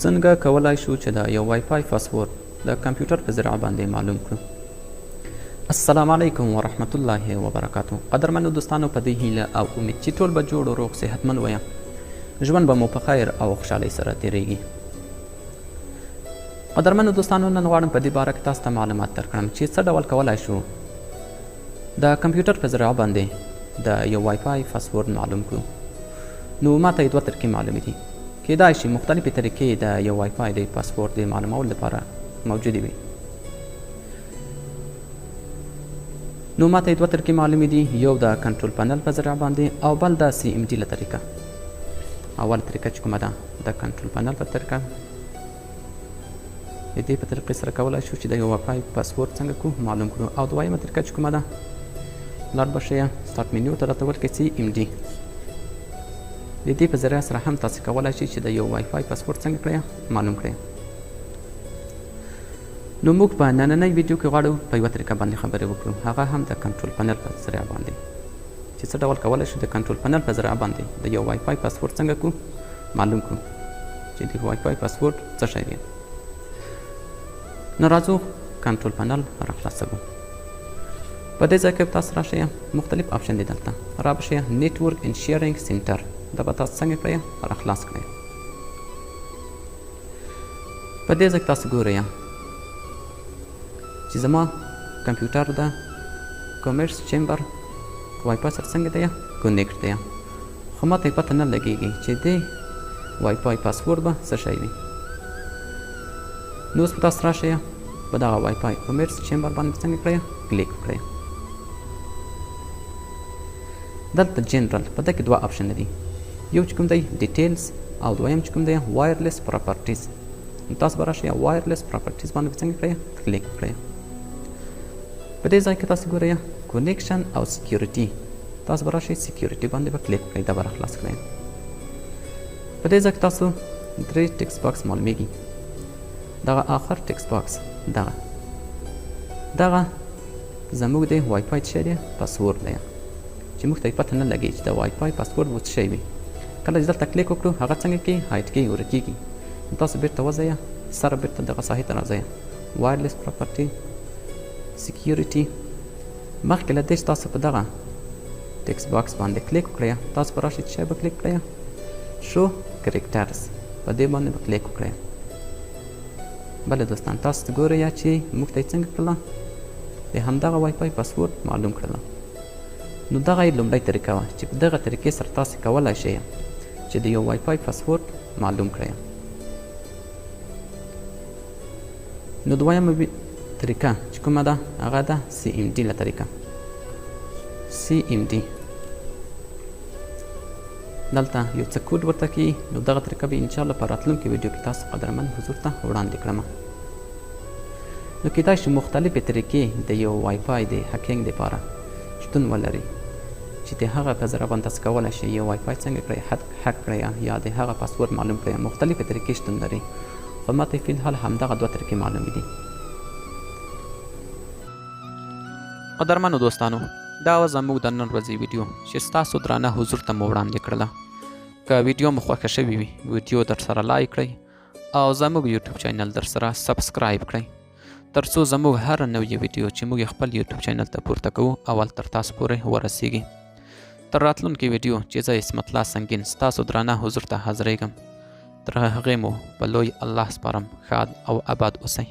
څنګه کولای شو چې د یو وای فای پاسورډ د کمپیوټر په ذریعه باندې معلوم کړو؟ السلام علیکم ورحمت الله وبرکاتو. قدرمنو دوستانو، په دې هیله او امید چې ټول به جوړ روغ صحتمند ویم، ژوند به مو په خیر او خوشحالۍ سره تیریږي. قدرمنو دوستانو، نن غواړم په دې باره کې تاسو ته معلومات درکړم چې څه ډول کولای شو د کمپیوټر په ذریعه باندې د یو وای فای پاسورډ معلوم کړو. نو ماته یې دوه طریقې معلومې دي. کیدای شي مختلفې طریقې د یو وای فای د پاسورډ د معلومولو لپاره موجودې وي. نو ماته یې دوه طریقې معلومې دي، یو د کنټرول پنل په ذریعه باندې او بل د CMD له طریقه. اول طریقه چې کومه ده د کنټرول پنل په طریقه، د دې په طریقې سره کولای شو چې د یو وای فای پاسورډ څنګه کو معلوم کړو. او دویمه طریقه چې کومه ده، لاړ به شئ سټارټ منیو ته راته ولیکئ CMD. د دې په ذریعه سره هم تاسو کولای شئ چې د یو وای فای پاسورډ څنګه کړئ معلوم کړئ. نو موږ په نننۍ ویډیو کې غواړو په یوه طریقه باندې خبرې وکړو، هغه هم د کنټرول پنل په ذریعه باندې، چې څه ډول کولای شو د کنټرول پنل په ذریعه باندې د یو وای فای پاسورډ څنګه کو معلوم کړو، چې د وای فای پاسورډ څه شی دی. نو راځو کنټرول پنل راخلاصوو. په دې ځای کې تاسو راشئ، مختلف آپشن دي دلته، را به شئ نیټورک اینډ شیرینګ سینټر، دا به تاسو څنګه کړئ راخلاص کړئ. په دې ځای کې تاسو ګورئ چې زما کمپیوټر د کامرس چیمبر وای فای سره څنګه دی کونیکټ دی، خو ماته یې پته نه لګېږي چې د وای فای پاسورډ به څه شی وي. نو اوس به تاسو راشئ په دغه وای فای کامرس چیمبر باندې څنګه کړئ کلیک وکړئ. دلته جنرال په دې کې دوه آپشن دي، یو چې کوم دی ډیټیلز او دویم چې کوم دی وایرلیس پراپرټیز. تاسو به راشئ وایرلیس پراپرټیز باندې څنګه کړئ کلیک وکړئ. په دې ځای کې تاسو ګورئ کنیکشن او سکیورټي، تاسو به راشئ سکیورټي باندې به کلیک کړئ، دا به راخلاص کړئ. په دې ځای کې تاسو درې ټکس باکس معلومیږي. دغه آخر ټکس باکس دغه زموږ د وای فای څه دی پاسورډ دی، چې موږ ته یې پته نه لګي چې د وای فای پاسورډ و څه شی وي. کله چې دلته کلیک وکړو هغه څنګه کې هایډ کېږي ورکېږي. تاسو بیرته وځئ، سره بیرته دغه ساحې ته راځئ، وایرلیس پراپرټي سکیورټي. مخکې له دې چې تاسو په دغه ټکس باکس باندې کلیک وکړئ، تاسو به راشئ چې به کلیک کړئ شو کریکټرز، په دې باندې به کلیک وکړئ. بله دوستان، تاسو ګورئ چې موږ ته یې څنګه کړله د همدغه وای فای پاسورډ معلوم کړله. نو دغه یې لومړۍ طریقه وه چې په دغه طریقې سره تاسو کولی شئ چې د یو وای فای پاسورډ معلوم کړئ. نو دویمه طریقه چې کومه ده هغه ده CMD له طریقه. CMD دلته یو څه کوډ ورته کیږي. نو دغه طریقه به انشاءالله په راتلونکي ویډیو کې تاسو قدرمن حضور ته وړاندې کړم. نو کیدای شي مختلفې طریقې د یو وای فای د هکینګ لپاره شتون ولري، چې د هغه په ذریعه باندې تاسو کولی شئ یو وای فای څنګه کړئ هک کړئ یا د هغه پاسورډ معلوم کړئ. مختلفې طریقې شتون لري، خو ماته فی الحال همدغه دوه طریقې معلومې دي. قدرمنو دوستانو، دا وه زموږ د نن ورځې ویډیو چې ستاسو درانه حضور ته مو وړاندې کړله. که ویډیو مو خوښه شوې وي، ویډیو در سره لایک کړئ او زموږ یوټیوب چینل در سره سبسکرایب کړئ، تر څو زموږ هر نوې ویډیو چې موږ خپل یوټیوب چینل ته پورته کوو اول تر تاسو پورې ورسیږي. تر راتلونکې ویډیو چې زه عصمت الله سنگین ستاسو درانه حضور ته حاضرېږم، تر هغې مو په لوی الله سپارم. ښاد او اباد اوسئ.